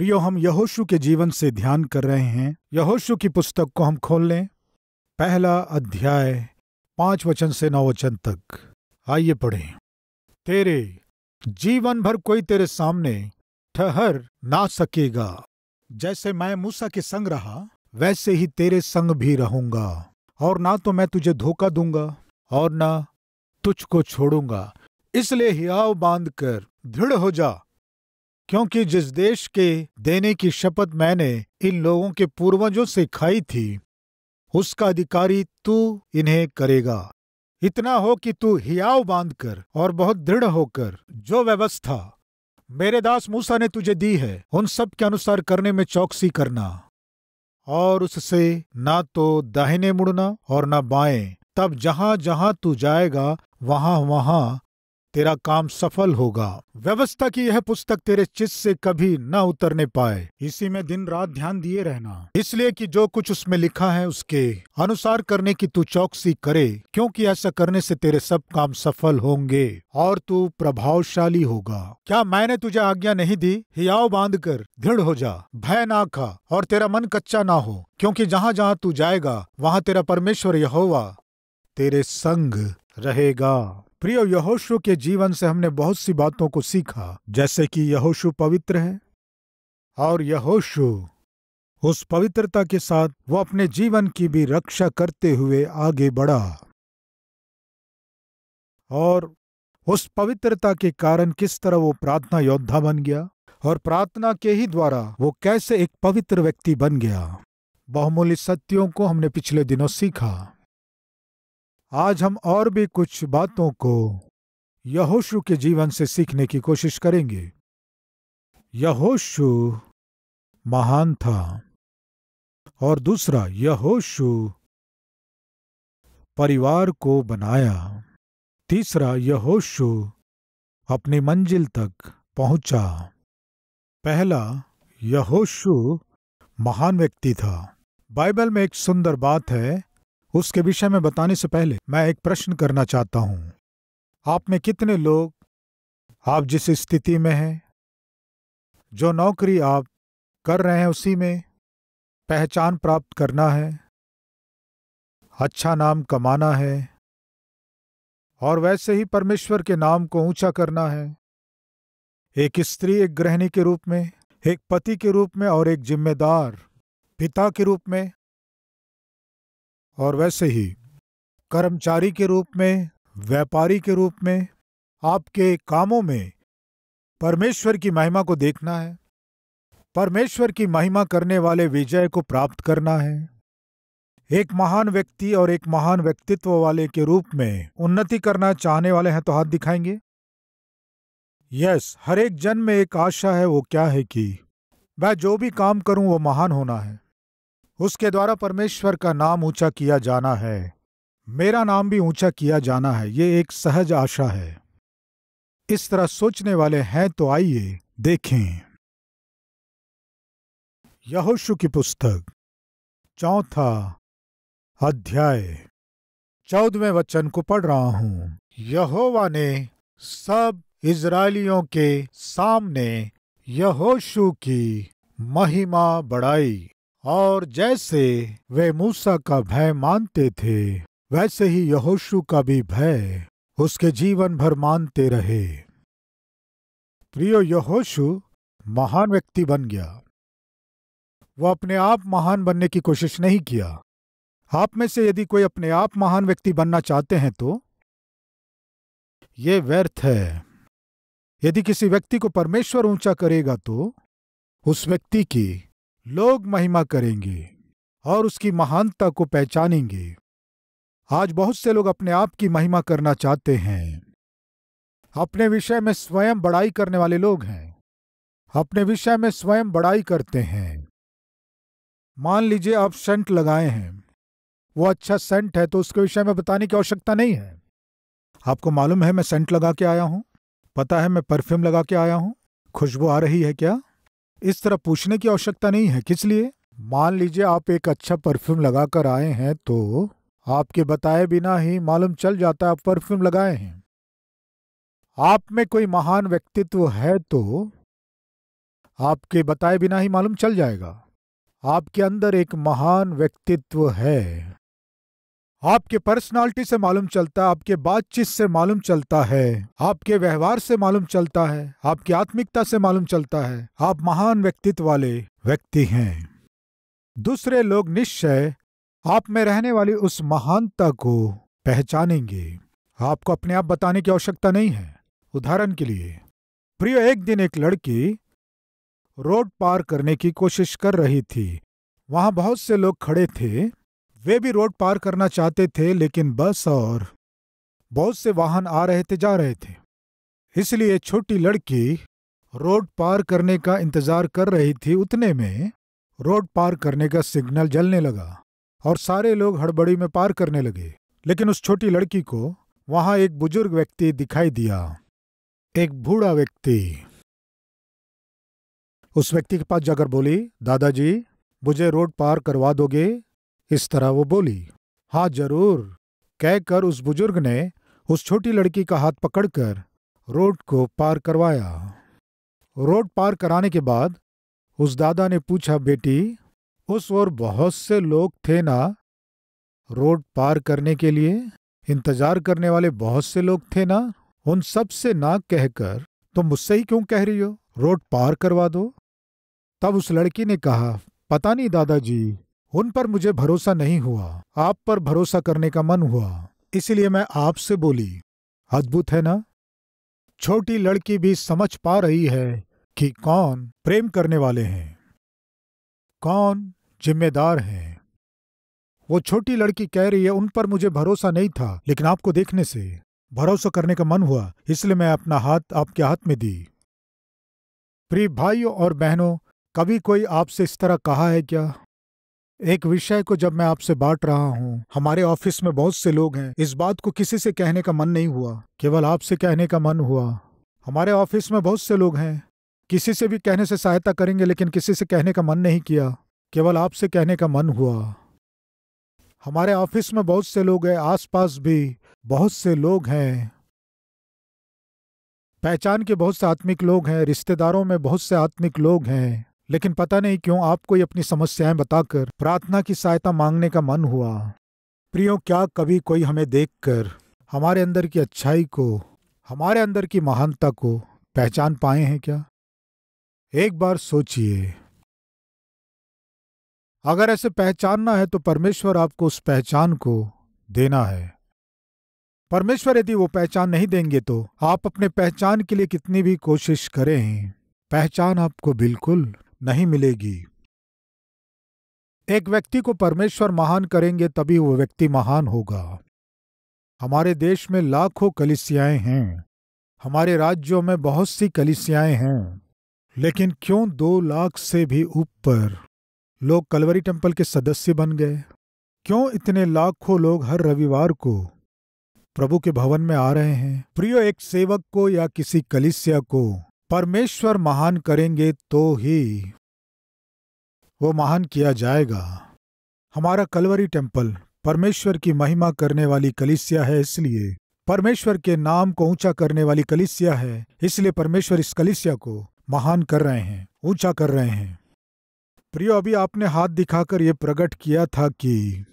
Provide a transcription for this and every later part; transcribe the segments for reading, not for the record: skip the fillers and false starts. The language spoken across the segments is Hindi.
प्रियो, हम यहोशू के जीवन से ध्यान कर रहे हैं। यहोशू की पुस्तक को हम खोल लें, पहला अध्याय 5 वचन से 9 वचन तक। आइए पढ़ें। तेरे जीवन भर कोई तेरे सामने ठहर ना सकेगा। जैसे मैं मूसा के संग रहा, वैसे ही तेरे संग भी रहूंगा, और ना तो मैं तुझे धोखा दूंगा और ना तुझको छोड़ूंगा। इसलिए हियाव बांध कर दृढ़ हो जा, क्योंकि जिस देश के देने की शपथ मैंने इन लोगों के पूर्वजों से खाई थी, उसका अधिकारी तू इन्हें करेगा। इतना हो कि तू हियाव बांधकर और बहुत दृढ़ होकर जो व्यवस्था मेरे दास मूसा ने तुझे दी है, उन सब के अनुसार करने में चौकसी करना, और उससे ना तो दाहिने मुड़ना और ना बाएं। तब जहां जहां तू जाएगा, वहां वहां तेरा काम सफल होगा। व्यवस्था की यह पुस्तक तेरे चित्त से कभी न उतरने पाए, इसी में दिन रात ध्यान दिए रहना, इसलिए कि जो कुछ उसमें लिखा है उसके अनुसार करने की तू चौकसी करे, क्योंकि ऐसा करने से तेरे सब काम सफल होंगे और तू प्रभावशाली होगा। क्या मैंने तुझे आज्ञा नहीं दी? हियाव बांध कर दृढ़ हो जा, भय ना खा और तेरा मन कच्चा ना हो, क्योंकि जहां जहां तू जाएगा, वहां तेरा परमेश्वर यहोवा तेरे संग रहेगा। प्रियो, यहोशू के जीवन से हमने बहुत सी बातों को सीखा, जैसे कि यहोशू पवित्र है और यहोशू उस पवित्रता के साथ वो अपने जीवन की भी रक्षा करते हुए आगे बढ़ा, और उस पवित्रता के कारण किस तरह वो प्रार्थना योद्धा बन गया, और प्रार्थना के ही द्वारा वो कैसे एक पवित्र व्यक्ति बन गया। बहुमूल्य सत्यों को हमने पिछले दिनों सीखा। आज हम और भी कुछ बातों को यहोशू के जीवन से सीखने की कोशिश करेंगे। यहोशू महान था, और दूसरा, यहोशू परिवार को बनाया। तीसरा, यहोशू अपनी मंजिल तक पहुंचा। पहला, यहोशू महान व्यक्ति था। बाइबल में एक सुंदर बात है, उसके विषय में बताने से पहले मैं एक प्रश्न करना चाहता हूं। आप में कितने लोग, आप जिस स्थिति में हैं, जो नौकरी आप कर रहे हैं उसी में पहचान प्राप्त करना है, अच्छा नाम कमाना है, और वैसे ही परमेश्वर के नाम को ऊंचा करना है, एक स्त्री, एक गृहिणी के रूप में, एक पति के रूप में, और एक जिम्मेदार पिता के रूप में, और वैसे ही कर्मचारी के रूप में, व्यापारी के रूप में, आपके कामों में परमेश्वर की महिमा को देखना है, परमेश्वर की महिमा करने वाले विजय को प्राप्त करना है, एक महान व्यक्ति और एक महान व्यक्तित्व वाले के रूप में उन्नति करना चाहने वाले हैं तो हाथ दिखाएंगे। यस, हर एक जन में एक आशा है। वो क्या है कि मैं जो भी काम करूं वो महान होना है, उसके द्वारा परमेश्वर का नाम ऊंचा किया जाना है, मेरा नाम भी ऊंचा किया जाना है। ये एक सहज आशा है। इस तरह सोचने वाले हैं तो आइए देखें। यहोशू की पुस्तक 4 अध्याय 14वें वचन को पढ़ रहा हूं। यहोवा ने सब इजरायलियों के सामने यहोशू की महिमा बढ़ाई, और जैसे वे मूसा का भय मानते थे, वैसे ही यहोशू का भी भय उसके जीवन भर मानते रहे। प्रियो, यहोशू महान व्यक्ति बन गया। वो अपने आप महान बनने की कोशिश नहीं किया। आप में से यदि कोई अपने आप महान व्यक्ति बनना चाहते हैं तो ये व्यर्थ है। यदि किसी व्यक्ति को परमेश्वर ऊंचा करेगा तो उस व्यक्ति की लोग महिमा करेंगे और उसकी महानता को पहचानेंगे। आज बहुत से लोग अपने आप की महिमा करना चाहते हैं। अपने विषय में स्वयं बड़ाई करने वाले लोग हैं, अपने विषय में स्वयं बड़ाई करते हैं। मान लीजिए आप सेंट लगाए हैं, वो अच्छा सेंट है तो उसके विषय में बताने की आवश्यकता नहीं है। आपको मालूम है मैं सेंट लगा के आया हूं, पता है मैं परफ्यूम लगा के आया हूं, खुशबू आ रही है क्या? इस तरह पूछने की आवश्यकता नहीं है। किस लिए? मान लीजिए आप एक अच्छा परफ्यूम लगाकर आए हैं तो आपके बताए बिना ही मालूम चल जाता है आप परफ्यूम लगाए हैं। आप में कोई महान व्यक्तित्व है तो आपके बताए बिना ही मालूम चल जाएगा। आपके अंदर एक महान व्यक्तित्व है। आपके पर्सनालिटी से मालूम चलता है, आपके बातचीत से मालूम चलता है, आपके व्यवहार से मालूम चलता है, आपकी आत्मिकता से मालूम चलता है। आप महान व्यक्तित्व वाले व्यक्ति हैं। दूसरे लोग निश्चय आप में रहने वाली उस महानता को पहचानेंगे। आपको अपने आप बताने की आवश्यकता नहीं है। उदाहरण के लिए प्रिय, एक दिन एक लड़की रोड पार करने की कोशिश कर रही थी। वहां बहुत से लोग खड़े थे। वे भी रोड पार करना चाहते थे, लेकिन बस और बहुत से वाहन आ रहे थे, जा रहे थे। इसलिए छोटी लड़की रोड पार करने का इंतजार कर रही थी। उतने में रोड पार करने का सिग्नल जलने लगा और सारे लोग हड़बड़ी में पार करने लगे। लेकिन उस छोटी लड़की को वहां एक बुजुर्ग व्यक्ति दिखाई दिया, एक बूढ़ा व्यक्ति। उस व्यक्ति के पास जाकर बोली, दादाजी मुझे रोड पार करवा दोगे? इस तरह वो बोली। हाँ जरूर, कहकर उस बुजुर्ग ने उस छोटी लड़की का हाथ पकड़कर रोड को पार करवाया। रोड पार कराने के बाद उस दादा ने पूछा, बेटी उस ओर बहुत से लोग थे ना रोड पार करने के लिए? इंतजार करने वाले बहुत से लोग थे ना? उन सब से ना कहकर तुम मुझसे ही क्यों कह रही हो रोड पार करवा दो? तब उस लड़की ने कहा, पता नहीं दादाजी, उन पर मुझे भरोसा नहीं हुआ, आप पर भरोसा करने का मन हुआ, इसलिए मैं आपसे बोली। अद्भुत है ना? छोटी लड़की भी समझ पा रही है कि कौन प्रेम करने वाले हैं, कौन जिम्मेदार हैं। वो छोटी लड़की कह रही है, उन पर मुझे भरोसा नहीं था, लेकिन आपको देखने से भरोसा करने का मन हुआ, इसलिए मैं अपना हाथ आपके हाथ में दी। प्रिय भाइयों और बहनों, कभी कोई आपसे इस तरह कहा है क्या? एक विषय को जब मैं आपसे बांट रहा हूं, हमारे ऑफिस में बहुत से लोग हैं, इस बात को किसी से कहने का मन नहीं हुआ, केवल आपसे कहने का मन हुआ। हमारे ऑफिस में बहुत से लोग हैं, किसी से भी कहने से सहायता करेंगे, लेकिन किसी से कहने का मन नहीं किया, केवल आपसे कहने का मन हुआ। हमारे ऑफिस में बहुत से लोग हैं, आसपास भी बहुत से लोग हैं, पहचान के बहुत से आत्मिक लोग हैं, रिश्तेदारों में बहुत से आत्मिक लोग हैं, लेकिन पता नहीं क्यों आपको ही अपनी समस्याएं बताकर प्रार्थना की सहायता मांगने का मन हुआ। प्रियो, क्या कभी कोई हमें देखकर हमारे अंदर की अच्छाई को, हमारे अंदर की महानता को पहचान पाए हैं क्या? एक बार सोचिए। अगर ऐसे पहचानना है तो परमेश्वर आपको उस पहचान को देना है। परमेश्वर यदि वो पहचान नहीं देंगे तो आप अपने पहचान के लिए कितनी भी कोशिश करें, पहचान आपको बिल्कुल नहीं मिलेगी। एक व्यक्ति को परमेश्वर महान करेंगे तभी वो व्यक्ति महान होगा। हमारे देश में लाखों कलीसियाएं हैं, हमारे राज्यों में बहुत सी कलीसियाएं हैं, लेकिन क्यों 2 लाख से भी ऊपर लोग कलवरी टेम्पल के सदस्य बन गए? क्यों इतने लाखों लोग हर रविवार को प्रभु के भवन में आ रहे हैं? प्रियो, एक सेवक को या किसी कलीसिया को परमेश्वर महान करेंगे तो ही वो महान किया जाएगा। हमारा कलवरी टेम्पल परमेश्वर की महिमा करने वाली कलीसिया है, इसलिए परमेश्वर के नाम को ऊंचा करने वाली कलीसिया है, इसलिए परमेश्वर इस कलीसिया को महान कर रहे हैं, ऊंचा कर रहे हैं। प्रियो, अभी आपने हाथ दिखाकर ये प्रकट किया था कि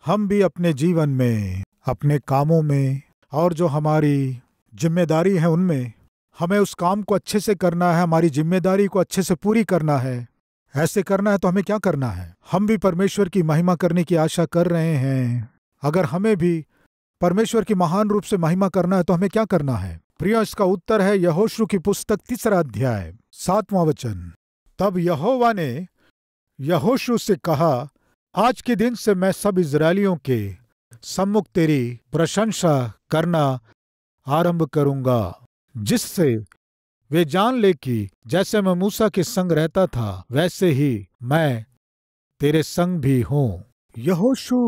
हम भी अपने जीवन में, अपने कामों में और जो हमारी जिम्मेदारी है उनमें हमें उस काम को अच्छे से करना है, हमारी जिम्मेदारी को अच्छे से पूरी करना है। ऐसे करना है तो हमें क्या करना है? हम भी परमेश्वर की महिमा करने की आशा कर रहे हैं। अगर हमें भी परमेश्वर की महान रूप से महिमा करना है तो हमें क्या करना है? प्रियो, इसका उत्तर है यहोशू की पुस्तक 3 अध्याय 7वां वचन। तब यहोवा ने यहोशू से कहा, आज के दिन से मैं सब इजरायलियों के सम्मुख तेरी प्रशंसा करना आरंभ करूंगा, जिससे वे जान ले कि जैसे मैं मूसा के संग रहता था वैसे ही मैं तेरे संग भी हूं। यहोशू,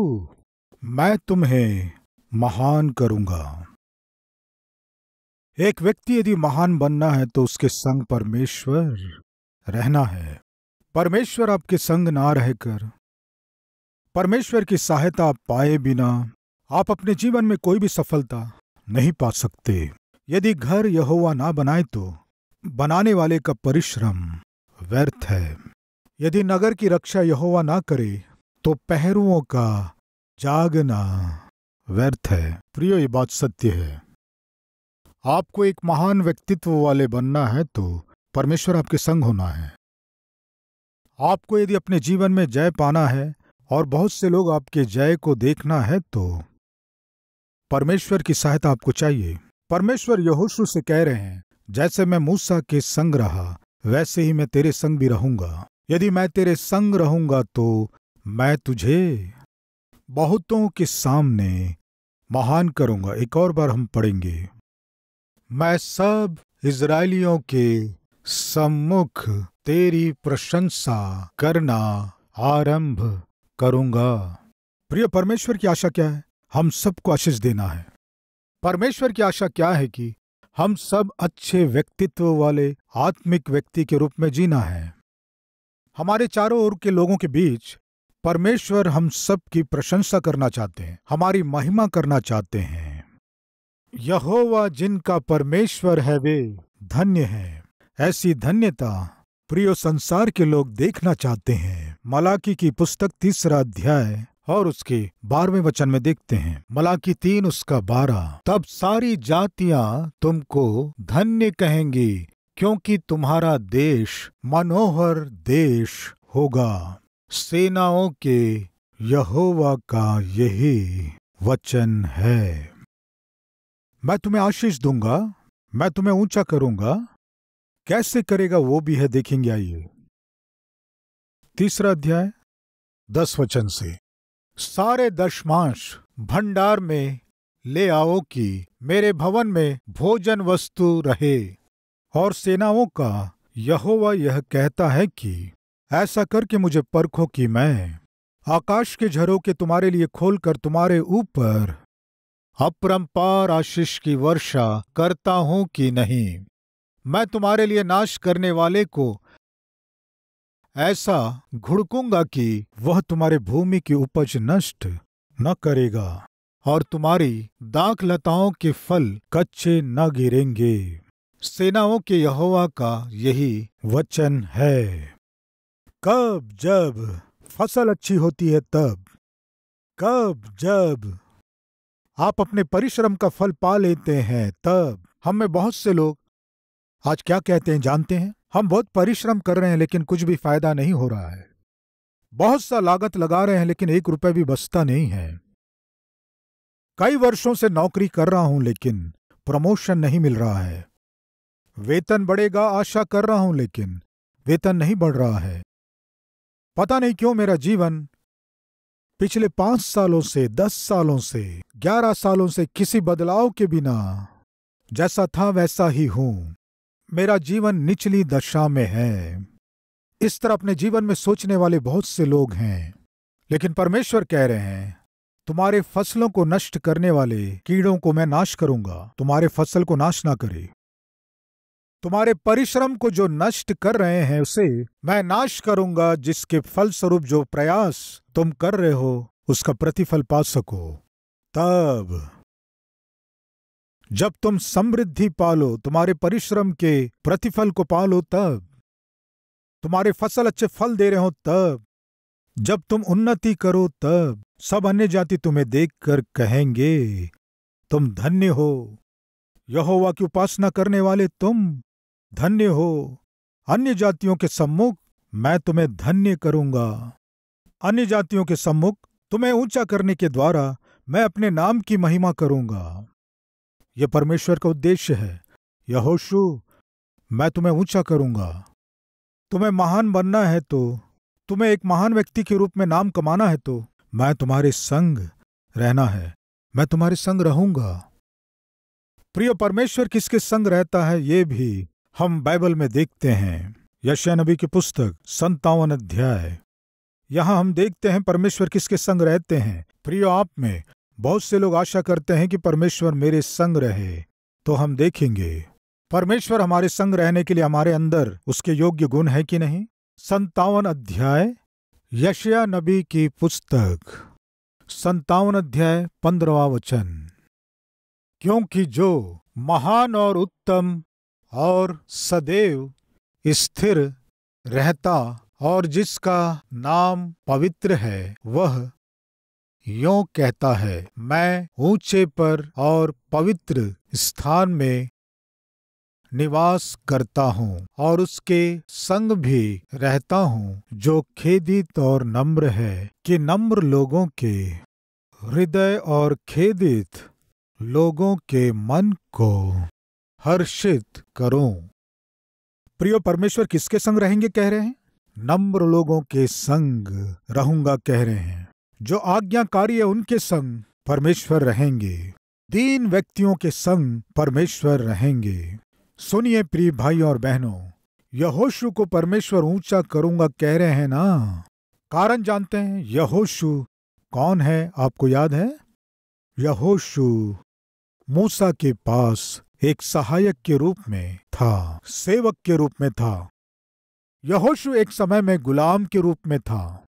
मैं तुम्हें महान करूंगा। एक व्यक्ति यदि महान बनना है तो उसके संग परमेश्वर रहना है। परमेश्वर आपके संग ना रहकर, परमेश्वर की सहायता पाए बिना आप अपने जीवन में कोई भी सफलता नहीं पा सकते। यदि घर यहोवा ना बनाए तो बनाने वाले का परिश्रम व्यर्थ है। यदि नगर की रक्षा यहोवा ना करे तो पहरुओं का जागना व्यर्थ है। प्रियो, ये बात सत्य है। आपको एक महान व्यक्तित्व वाले बनना है तो परमेश्वर आपके संग होना है। आपको यदि अपने जीवन में जय पाना है और बहुत से लोग आपके जय को देखना है तो परमेश्वर की सहायता आपको चाहिए। परमेश्वर यहोशू से कह रहे हैं, जैसे मैं मूसा के संग रहा वैसे ही मैं तेरे संग भी रहूंगा। यदि मैं तेरे संग रहूंगा तो मैं तुझे बहुतों के सामने महान करूंगा। एक और बार हम पढ़ेंगे, मैं सब इज़राइलियों के सम्मुख तेरी प्रशंसा करना आरंभ करूंगा। प्रिय, परमेश्वर की आशा क्या है? हम सबको आशीष देना है। परमेश्वर की आशा क्या है कि हम सब अच्छे व्यक्तित्व वाले आत्मिक व्यक्ति के रूप में जीना है। हमारे चारों ओर के लोगों के बीच परमेश्वर हम सब की प्रशंसा करना चाहते हैं, हमारी महिमा करना चाहते हैं। यहोवा जिनका परमेश्वर है वे धन्य हैं। ऐसी धन्यता प्रियो संसार के लोग देखना चाहते हैं। मलाकी की पुस्तक 3 अध्याय और उसके 12वें वचन में देखते हैं, मलाकी 3 उसका 12, तब सारी जातियां तुमको धन्य कहेंगी क्योंकि तुम्हारा देश मनोहर देश होगा। सेनाओं के यहोवा का यही वचन है। मैं तुम्हें आशीष दूंगा, मैं तुम्हें ऊंचा करूंगा। कैसे करेगा वो भी है, देखेंगे। आइए 3 अध्याय 10 वचन से, सारे दशमांश भंडार में ले आओ कि मेरे भवन में भोजन वस्तु रहे। और सेनाओं का यहोवा यह कहता है कि ऐसा करके मुझे परखो कि मैं आकाश के झरोखे तुम्हारे लिए खोलकर तुम्हारे ऊपर अपरंपार आशीष की वर्षा करता हूं कि नहीं। मैं तुम्हारे लिए नाश करने वाले को ऐसा घुड़कूंगा कि वह तुम्हारे भूमि की उपज नष्ट न करेगा और तुम्हारी दाख लताओं के फल कच्चे न गिरेंगे। सेनाओं के यहोवा का यही वचन है। कब जब फसल अच्छी होती है तब, कब जब आप अपने परिश्रम का फल पा लेते हैं तब। हम में बहुत से लोग आज क्या कहते हैं जानते हैं? हम बहुत परिश्रम कर रहे हैं लेकिन कुछ भी फायदा नहीं हो रहा है। बहुत सा लागत लगा रहे हैं लेकिन 1 रुपए भी बचता नहीं है। कई वर्षों से नौकरी कर रहा हूं लेकिन प्रमोशन नहीं मिल रहा है। वेतन बढ़ेगा आशा कर रहा हूं लेकिन वेतन नहीं बढ़ रहा है। पता नहीं क्यों मेरा जीवन पिछले 5 सालों से, 10 सालों से, 11 सालों से किसी बदलाव के बिना जैसा था वैसा ही हूं। मेरा जीवन निचली दशा में है। इस तरह अपने जीवन में सोचने वाले बहुत से लोग हैं, लेकिन परमेश्वर कह रहे हैं, तुम्हारे फसलों को नष्ट करने वाले कीड़ों को मैं नाश करूंगा। तुम्हारे फसल को नाश ना करे। तुम्हारे परिश्रम को जो नष्ट कर रहे हैं उसे मैं नाश करूंगा, जिसके फलस्वरूप जो प्रयास तुम कर रहे हो उसका प्रतिफल पा सको। तब जब तुम समृद्धि पालो, तुम्हारे परिश्रम के प्रतिफल को पालो, तब तुम्हारे फसल अच्छे फल दे रहे हो, तब जब तुम उन्नति करो, तब सब अन्य जाति तुम्हें देखकर कहेंगे तुम धन्य हो। यहोवा की उपासना करने वाले तुम धन्य हो। अन्य जातियों के सम्मुख मैं तुम्हें धन्य करूंगा। अन्य जातियों के सम्मुख तुम्हें ऊंचा करने के द्वारा मैं अपने नाम की महिमा करूंगा। यह परमेश्वर का उद्देश्य है। यहोशू, मैं तुम्हें ऊंचा करूंगा। तुम्हें महान बनना है तो, तुम्हें एक महान व्यक्ति के रूप में नाम कमाना है तो मैं तुम्हारे संग रहना है, मैं तुम्हारे संग रहूंगा। प्रिय, परमेश्वर किसके संग रहता है ये भी हम बाइबल में देखते हैं। यशायाह नबी की पुस्तक 57 अध्याय, यहां हम देखते हैं परमेश्वर किसके संग रहते हैं। प्रिय, आप में बहुत से लोग आशा करते हैं कि परमेश्वर मेरे संग रहे, तो हम देखेंगे परमेश्वर हमारे संग रहने के लिए हमारे अंदर उसके योग्य गुण है कि नहीं। 57 अध्याय यशायाह नबी की पुस्तक 57 अध्याय 15वां वचन, क्योंकि जो महान और उत्तम और सदैव स्थिर रहता और जिसका नाम पवित्र है, वह यों कहता है, मैं ऊंचे पर और पवित्र स्थान में निवास करता हूँ और उसके संग भी रहता हूँ, जो खेदित और नम्र है, कि नम्र लोगों के हृदय और खेदित लोगों के मन को हर्षित करूं। प्रियो, परमेश्वर किसके संग रहेंगे कह रहे हैं? नम्र लोगों के संग रहूंगा कह रहे हैं। जो आज्ञाकारी है उनके संग परमेश्वर रहेंगे। दीन व्यक्तियों के संग परमेश्वर रहेंगे। सुनिए प्रिय भाई और बहनों, यहोशू को परमेश्वर ऊंचा करूंगा कह रहे हैं ना। कारण जानते हैं यहोशू कौन है? आपको याद है? यहोशू मूसा के पास एक सहायक के रूप में था, सेवक के रूप में था। यहोशू एक समय में गुलाम के रूप में था।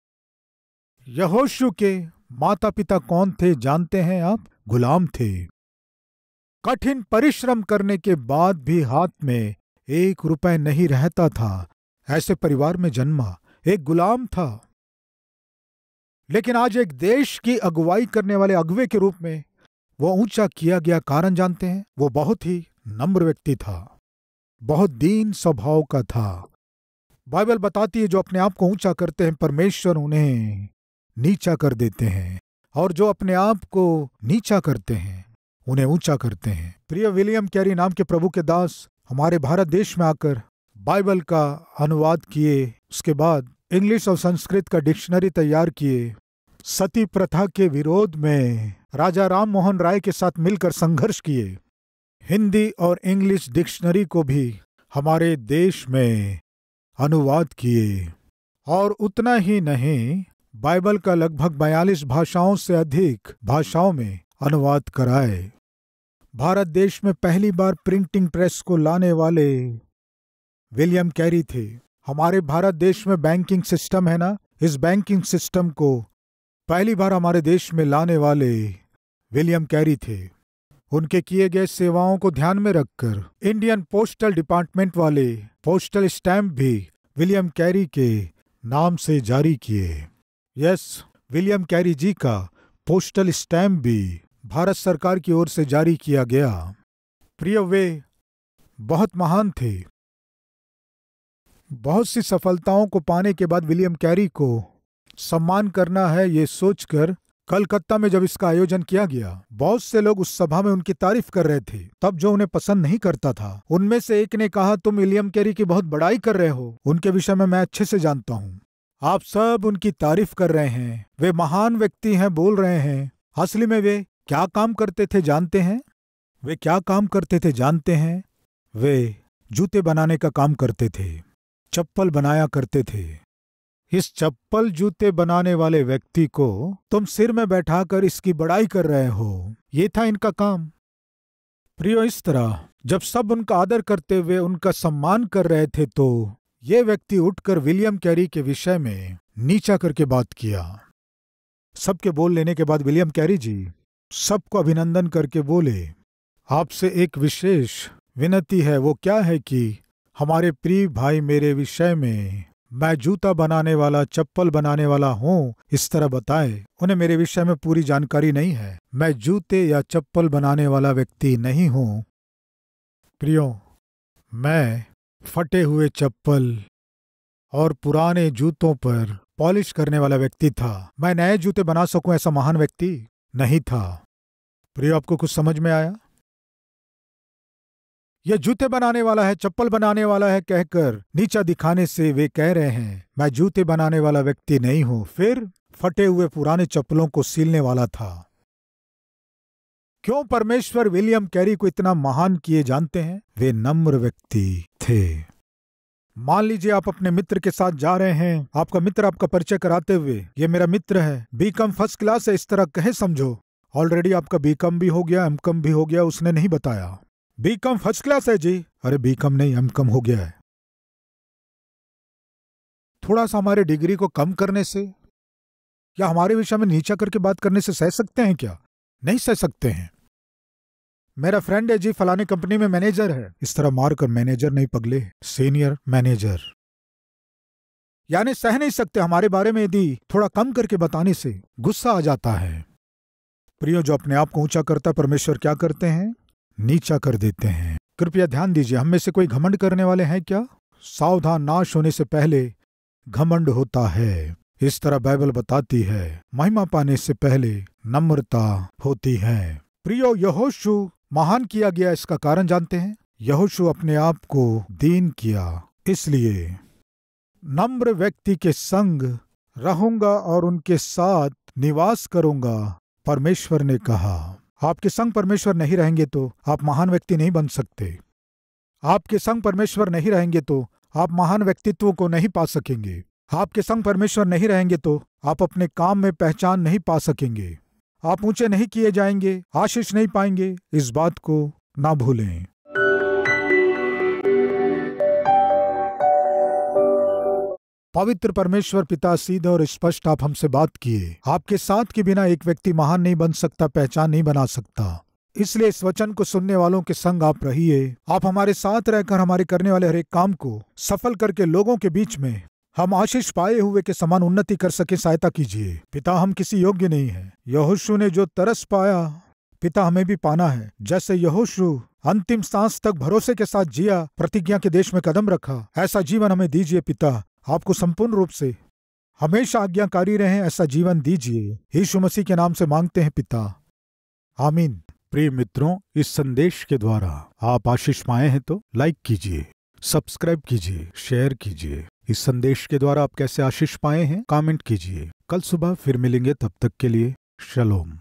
यहोशू के माता पिता कौन थे जानते हैं आप? गुलाम थे। कठिन परिश्रम करने के बाद भी हाथ में 1 रुपए नहीं रहता था। ऐसे परिवार में जन्मा, एक गुलाम था। लेकिन आज एक देश की अगुवाई करने वाले अगुवे के रूप में वो ऊंचा किया गया। कारण जानते हैं? वो बहुत ही नम्र व्यक्ति था, बहुत दीन स्वभाव का था। बाइबल बताती है जो अपने आप को ऊंचा करते हैं परमेश्वर उन्हें नीचा कर देते हैं, और जो अपने आप को नीचा करते हैं उन्हें ऊंचा करते हैं। प्रिय विलियम कैरी नाम के प्रभु के दास हमारे भारत देश में आकर बाइबल का अनुवाद किए, उसके बाद इंग्लिश और संस्कृत का डिक्शनरी तैयार किए। सती प्रथा के विरोध में राजा राम मोहन राय के साथ मिलकर संघर्ष किए। हिंदी और इंग्लिश डिक्शनरी को भी हमारे देश में अनुवाद किए, और उतना ही नहीं, बाइबल का लगभग 42 भाषाओं से अधिक भाषाओं में अनुवाद कराए। भारत देश में पहली बार प्रिंटिंग प्रेस को लाने वाले विलियम कैरी थे। हमारे भारत देश में बैंकिंग सिस्टम है ना, इस बैंकिंग सिस्टम को पहली बार हमारे देश में लाने वाले विलियम कैरी थे। उनके किए गए सेवाओं को ध्यान में रखकर इंडियन पोस्टल डिपार्टमेंट वाले पोस्टल स्टैंप भी विलियम कैरी के नाम से जारी किए। यस, विलियम कैरी जी का पोस्टल स्टैंप भी भारत सरकार की ओर से जारी किया गया। प्रिय, वे बहुत महान थे। बहुत सी सफलताओं को पाने के बाद विलियम कैरी को सम्मान करना है, ये सोचकर कलकत्ता में जब इसका आयोजन किया गया, बहुत से लोग उस सभा में उनकी तारीफ कर रहे थे। तब जो उन्हें पसंद नहीं करता था, उनमें से एक ने कहा, तुम विलियम कैरी की बहुत बड़ाई कर रहे हो, उनके विषय में मैं अच्छे से जानता हूँ। आप सब उनकी तारीफ कर रहे हैं, वे महान व्यक्ति हैं बोल रहे हैं। असली में वे क्या काम करते थे जानते हैं? वे क्या काम करते थे जानते हैं? वे जूते बनाने का काम करते थे, चप्पल बनाया करते थे। इस चप्पल जूते बनाने वाले व्यक्ति को तुम सिर में बैठाकर इसकी बड़ाई कर रहे हो, ये था इनका काम। प्रियो, इस तरह जब सब उनका आदर करते हुए उनका सम्मान कर रहे थे, तो ये व्यक्ति उठकर विलियम कैरी के विषय में नीचा करके बात किया। सबके बोल लेने के बाद विलियम कैरी जी सबको अभिनंदन करके बोले, आपसे एक विशेष विनती है। वो क्या है कि हमारे प्रिय भाई मेरे विषय में मैं जूता बनाने वाला, चप्पल बनाने वाला हूँ, इस तरह बताए। उन्हें मेरे विषय में पूरी जानकारी नहीं है। मैं जूते या चप्पल बनाने वाला व्यक्ति नहीं हूँ। प्रियो, मैं फटे हुए चप्पल और पुराने जूतों पर पॉलिश करने वाला व्यक्ति था। मैं नए जूते बना सकूं ऐसा महान व्यक्ति नहीं था। प्रियो, आपको कुछ समझ में आया? ये जूते बनाने वाला है, चप्पल बनाने वाला है कहकर नीचा दिखाने से वे कह रहे हैं, मैं जूते बनाने वाला व्यक्ति नहीं हूं। फिर फटे हुए पुराने चप्पलों को सीलने वाला था। क्यों परमेश्वर विलियम कैरी को इतना महान किए जानते हैं? वे नम्र व्यक्ति थे। मान लीजिए आप अपने मित्र के साथ जा रहे हैं, आपका मित्र आपका परिचय कराते हुए, ये मेरा मित्र है, बीकॉम फर्स्ट क्लास है, इस तरह कहे समझो। ऑलरेडी आपका बीकॉम भी हो गया, एमकॉम भी हो गया, उसने नहीं बताया। बीकॉम फर्स्ट क्लास है जी, अरे बीकॉम नहीं एमकॉम हो गया है। थोड़ा सा हमारे डिग्री को कम करने से या हमारे विषय में नीचा करके बात करने से सह सकते हैं क्या? नहीं सह सकते हैं। मेरा फ्रेंड है जी, फलाने कंपनी में मैनेजर है, इस तरह मारकर मैनेजर नहीं पगले, सीनियर मैनेजर। यानी सह नहीं सकते हमारे बारे में यदि थोड़ा कम करके बताने से गुस्सा आ जाता है। प्रियो, जो अपने आप को ऊंचा करता है परमेश्वर क्या करते हैं? नीचा कर देते हैं। कृपया ध्यान दीजिए, हम में से कोई घमंड करने वाले हैं क्या? सावधान, नाश होने से पहले घमंड होता है। इस तरह बाइबल बताती है, महिमा पाने से पहले नम्रता होती है। प्रियो, यहोशू महान किया गया, इसका कारण जानते हैं? यहोशू अपने आप को दीन किया, इसलिए नम्र व्यक्ति के संग रहूंगा और उनके साथ निवास करूंगा, परमेश्वर ने कहा। आपके संग परमेश्वर नहीं रहेंगे तो आप महान व्यक्ति नहीं बन सकते। आपके संग परमेश्वर नहीं रहेंगे तो आप महान व्यक्तित्व को नहीं पा सकेंगे। आपके संग परमेश्वर नहीं रहेंगे तो आप अपने काम में पहचान नहीं पा सकेंगे। आप ऊंचे नहीं किए जाएंगे, आशीष नहीं पाएंगे। इस बात को ना भूलें। पवित्र परमेश्वर पिता, सीधे और स्पष्ट आप हमसे बात किए। आपके साथ के बिना एक व्यक्ति महान नहीं बन सकता, पहचान नहीं बना सकता। इसलिए इस वचन को सुनने वालों के संग आप रहिए। आप हमारे साथ रहकर हमारे करने वाले हर एक काम को सफल करके लोगों के बीच में हम आशीष पाए हुए के समान उन्नति कर सके, सहायता कीजिए। पिता, हम किसी योग्य नहीं हैं। यहोशू ने जो तरस पाया, पिता हमें भी पाना है। जैसे यहोशू अंतिम सांस तक भरोसे के साथ जिया, प्रतिज्ञा के देश में कदम रखा, ऐसा जीवन हमें दीजिए। पिता, आपको संपूर्ण रूप से हमेशा आज्ञाकारी रहें, ऐसा जीवन दीजिए। यीशु मसीह के नाम से मांगते हैं पिता, आमीन। प्रिय मित्रों, इस संदेश के द्वारा आप आशीष पाए हैं तो लाइक कीजिए, सब्सक्राइब कीजिए, शेयर कीजिए। इस संदेश के द्वारा आप कैसे आशीष पाए हैं कमेंट कीजिए। कल सुबह फिर मिलेंगे, तब तक के लिए शलोम।